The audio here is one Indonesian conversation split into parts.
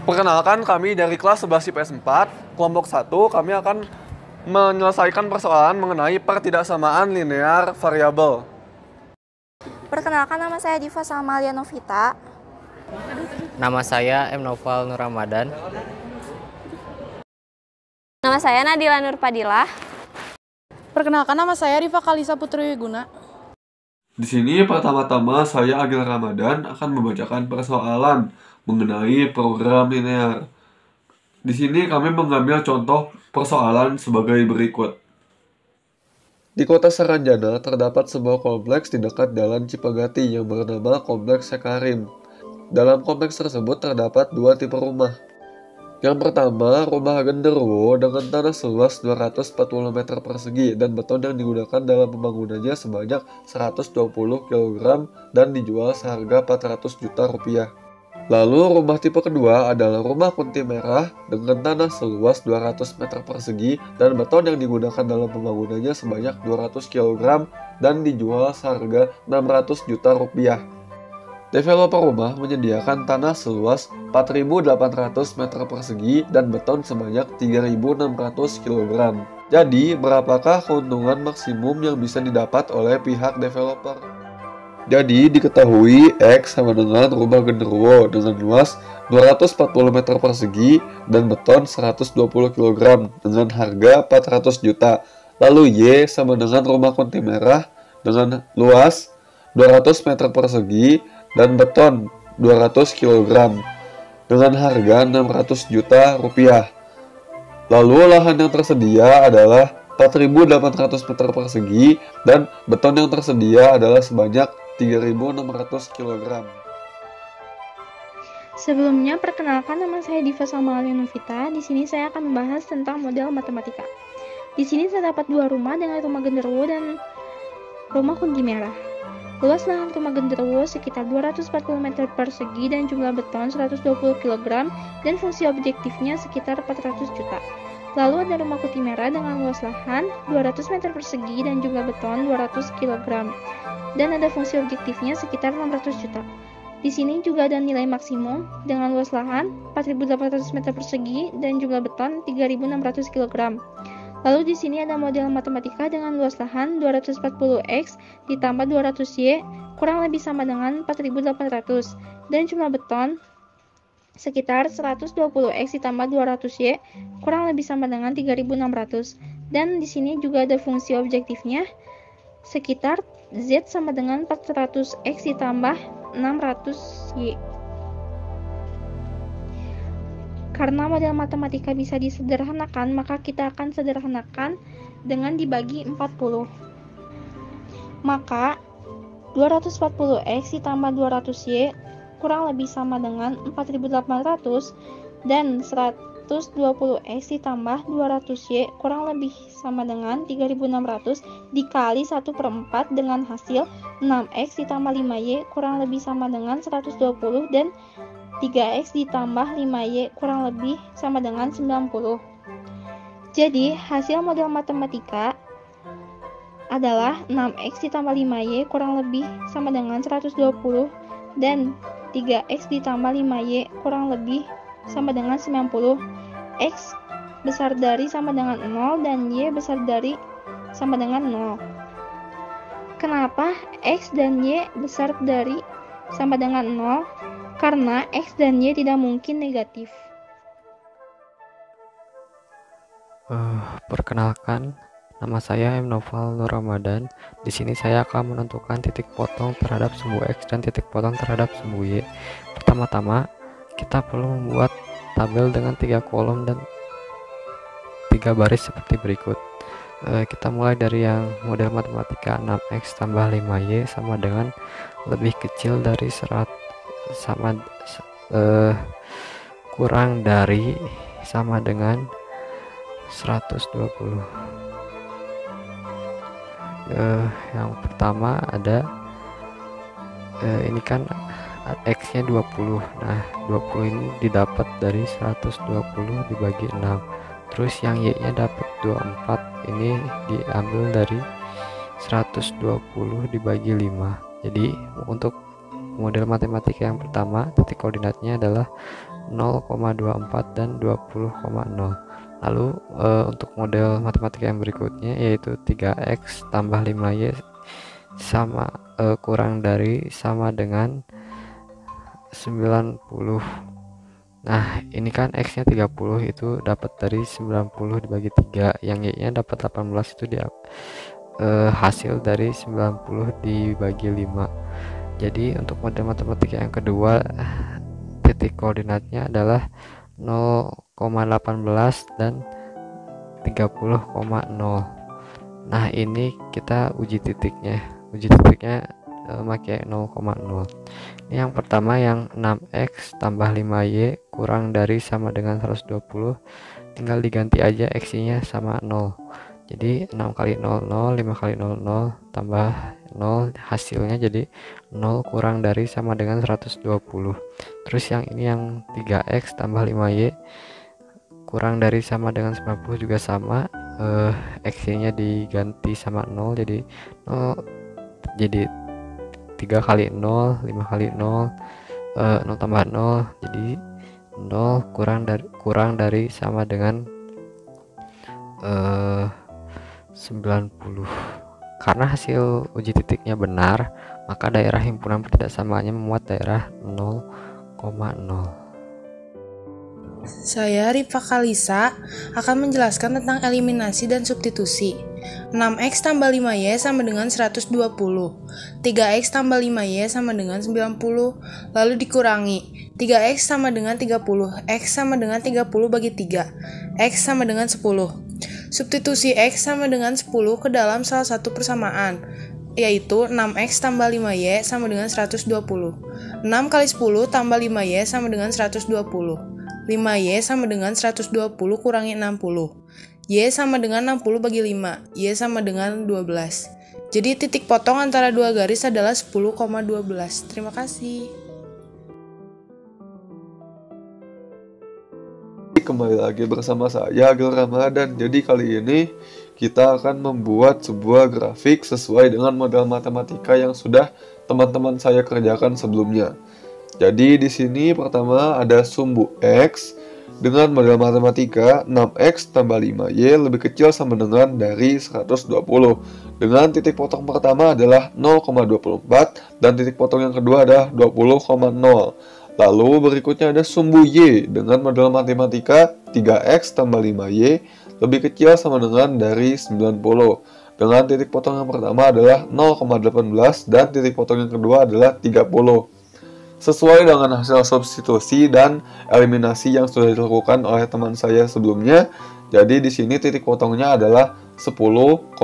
Perkenalkan, kami dari kelas 11 IPS 4, kelompok 1, kami akan menyelesaikan persoalan mengenai pertidaksamaan linear variabel. Perkenalkan, nama saya Diva Salmalia Novita. Nama saya M. Noval Nur Ramadan. Nama saya Nadila Nur Padilah. Perkenalkan, nama saya Riva Kalisa Putri Wiguna. Di sini pertama-tama saya Agil Ramadan akan membacakan persoalan mengenai program linear. Di sini kami mengambil contoh persoalan sebagai berikut. Di kota Saranjana terdapat sebuah kompleks di dekat Jalan Cipagati yang bernama Kompleks Sekarim. Dalam kompleks tersebut terdapat dua tipe rumah. Yang pertama, rumah genderuwo dengan tanah seluas 240 meter persegi dan beton yang digunakan dalam pembangunannya sebanyak 120 kg dan dijual seharga 400 juta rupiah. Lalu rumah tipe kedua adalah rumah kunti merah dengan tanah seluas 200 meter persegi dan beton yang digunakan dalam pembangunannya sebanyak 200 kg dan dijual seharga 600 juta rupiah. Developer rumah menyediakan tanah seluas 4.800 meter persegi dan beton sebanyak 3.600 kg. Jadi, berapakah keuntungan maksimum yang bisa didapat oleh pihak developer? Jadi, diketahui X sama dengan rumah genderuwo dengan luas 240 meter persegi dan beton 120 kg dengan harga 400 juta. Lalu Y sama dengan rumah kunti merah dengan luas 200 meter persegi dan beton 200 kg dengan harga 600 juta rupiah. Lalu lahan yang tersedia adalah 4.800 meter persegi dan beton yang tersedia adalah sebanyak 3.600 kg. Sebelumnya, perkenalkan, nama saya Diva Salmalia Novita. Di sini saya akan membahas tentang model matematika. Di sini terdapat dua rumah dengan rumah genderuwo dan rumah kunti merah. Luas lahan rumah genderuwo sekitar 240 meter persegi dan jumlah beton 120 kg dan fungsi objektifnya sekitar 400 juta. Lalu ada rumah kunti merah dengan luas lahan 200 meter persegi dan jumlah beton 200 kg dan ada fungsi objektifnya sekitar 600 juta. Di sini juga ada nilai maksimum dengan luas lahan 4.800 meter persegi dan jumlah beton 3.600 kg. Lalu di sini ada model matematika dengan luas lahan 240x ditambah 200y kurang lebih sama dengan 4.800 dan jumlah beton sekitar 120x ditambah 200y kurang lebih sama dengan 3.600 dan di sini juga ada fungsi objektifnya sekitar z sama dengan 400x ditambah 600y. Karena model matematika bisa disederhanakan, maka kita akan sederhanakan dengan dibagi 40. Maka 240x ditambah 200y kurang lebih sama dengan 4.800 dan 120x ditambah 200y kurang lebih sama dengan 3.600 dikali 1/4 dengan hasil 6x ditambah 5y kurang lebih sama dengan 120 dan 3x ditambah 5y kurang lebih sama dengan 90. Jadi, hasil model matematika adalah 6x ditambah 5y kurang lebih sama dengan 120 dan 3x ditambah 5y kurang lebih sama dengan 90. X besar dari sama dengan 0 dan y besar dari sama dengan 0. Kenapa x dan y besar dari sama dengan 0? Karena X dan Y tidak mungkin negatif. Perkenalkan, nama saya M. Noval Nur Ramadan. Di sini saya akan menentukan titik potong terhadap sumbu X dan titik potong terhadap sumbu Y. Pertama-tama, kita perlu membuat tabel dengan 3 kolom dan 3 baris seperti berikut. Kita mulai dari yang model matematika 6x tambah 5y sama dengan lebih kecil dari 100 sama kurang dari sama dengan 120. Yang pertama ada ini kan x nya 20. Nah, 20 ini didapat dari 120 dibagi 6. Terus yang y nya dapat 24, ini diambil dari 120 dibagi 5. Jadi untuk model matematika yang pertama, titik koordinatnya adalah 0,24 dan 20,0. Lalu untuk model matematika yang berikutnya yaitu 3x tambah 5y sama kurang dari sama dengan 90. Nah, ini kan x nya 30 itu dapat dari 90 dibagi 3, yang y nya dapat 18 itu dia hasil dari 90 dibagi 5. Jadi untuk model matematika yang kedua titik koordinatnya adalah 0,18 dan 30,0. Nah, ini kita uji titiknya pakai 0,0. Ini yang pertama yang 6x tambah 5y kurang dari sama dengan 120, tinggal diganti aja x-nya sama 0. Jadi 6 kali 0 0, 5 kali 0 0 tambah 0, hasilnya jadi 0 kurang dari sama dengan 120. Terus yang ini yang 3x tambah 5y kurang dari sama dengan 90 juga sama, x-nya diganti sama 0, jadi 0 jadi 3 kali 0, 5 kali 0, 0 tambah 0, jadi 0 kurang dari sama dengan 90. Karena hasil uji titiknya benar, maka daerah himpunan pertidaksamanya memuat daerah 0,0. Saya Rifa Kalisa akan menjelaskan tentang eliminasi dan substitusi. 6x tambah 5y sama dengan 120. 3x tambah 5y sama dengan 90, lalu dikurangi. 3x sama dengan 30, x sama dengan 30 bagi 3, x sama dengan 10. Substitusi x sama dengan 10 ke dalam salah satu persamaan, yaitu 6x tambah 5y sama dengan 120. 6 kali 10 tambah 5y sama dengan 120. 5y sama dengan 120 kurangi 60. Y sama dengan 60 bagi 5. Y sama dengan 12. Jadi titik potong antara dua garis adalah 10,12. Terima kasih. Kembali lagi bersama saya Agil Ramadan. Jadi kali ini kita akan membuat sebuah grafik sesuai dengan model matematika yang sudah teman-teman saya kerjakan sebelumnya. Jadi di sini pertama ada sumbu X dengan model matematika 6X tambah 5Y lebih kecil sama dengan dari 120. Dengan titik potong pertama adalah 0,24 dan titik potong yang kedua adalah 20,0. Lalu berikutnya ada sumbu Y dengan model matematika 3X tambah 5Y lebih kecil sama dengan dari 90. Dengan titik potong yang pertama adalah 0,18 dan titik potong yang kedua adalah 30. Sesuai dengan hasil substitusi dan eliminasi yang sudah dilakukan oleh teman saya sebelumnya, jadi di sini titik potongnya adalah 10,12.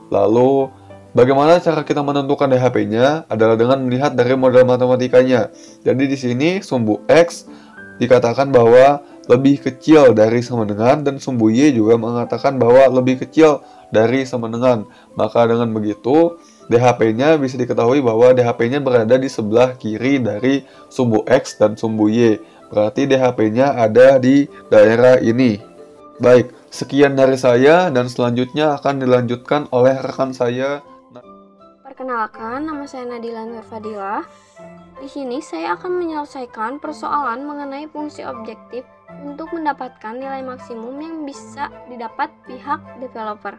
Lalu bagaimana cara kita menentukan DHP-nya adalah dengan melihat dari model matematikanya. Jadi di sini sumbu X dikatakan bahwa lebih kecil dari sama dengan, dan sumbu Y juga mengatakan bahwa lebih kecil dari sama dengan. Maka dengan begitu DHP-nya bisa diketahui bahwa DHP-nya berada di sebelah kiri dari sumbu X dan sumbu Y. Berarti DHP-nya ada di daerah ini. Baik, sekian dari saya dan selanjutnya akan dilanjutkan oleh rekan saya. Perkenalkan, nama saya Nadila Nur Fadilah. Di sini saya akan menyelesaikan persoalan mengenai fungsi objektif untuk mendapatkan nilai maksimum yang bisa didapat pihak developer.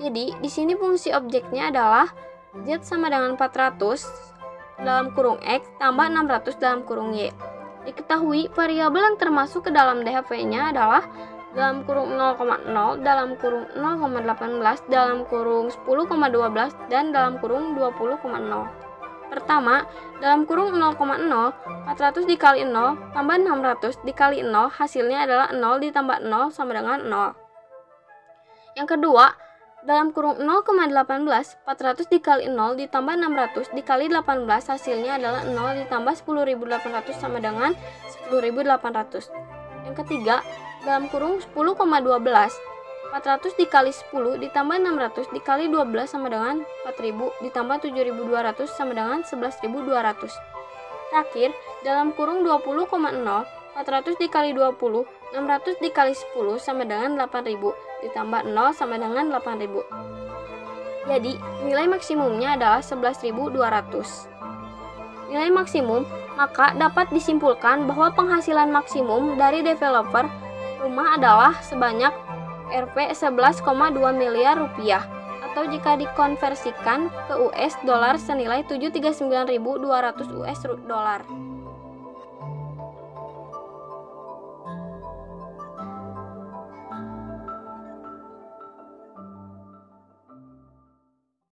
Jadi, di sini fungsi objeknya adalah Z sama dengan 400 dalam kurung X tambah 600 dalam kurung Y. Diketahui variabel yang termasuk ke dalam DHP-nya adalah dalam kurung 0,0, dalam kurung 0,18, dalam kurung 10,12, dan dalam kurung 20,0. Pertama, dalam kurung 0,0, 400 dikali 0 tambah 600 dikali 0 hasilnya adalah 0 ditambah 0 sama dengan 0. Yang kedua, dalam kurung 0,18, 400 dikali 0 ditambah 600 dikali 18 hasilnya adalah 0 ditambah 10.800 sama dengan 10.800. Yang ketiga, dalam kurung 10,12, 400 dikali 10 ditambah 600 dikali 12 sama dengan 4.000 ditambah 7.200 sama dengan 11.200. Terakhir, dalam kurung 20,0, 400 dikali 20, 600 dikali 10 sama dengan 8.000 ditambah 0 sama dengan 8.000. Jadi, nilai maksimumnya adalah 11.200. nilai maksimum, maka dapat disimpulkan bahwa penghasilan maksimum dari developer rumah adalah sebanyak Rp 11,2 miliar rupiah, atau jika dikonversikan ke US dollar senilai 739.200 US dollar.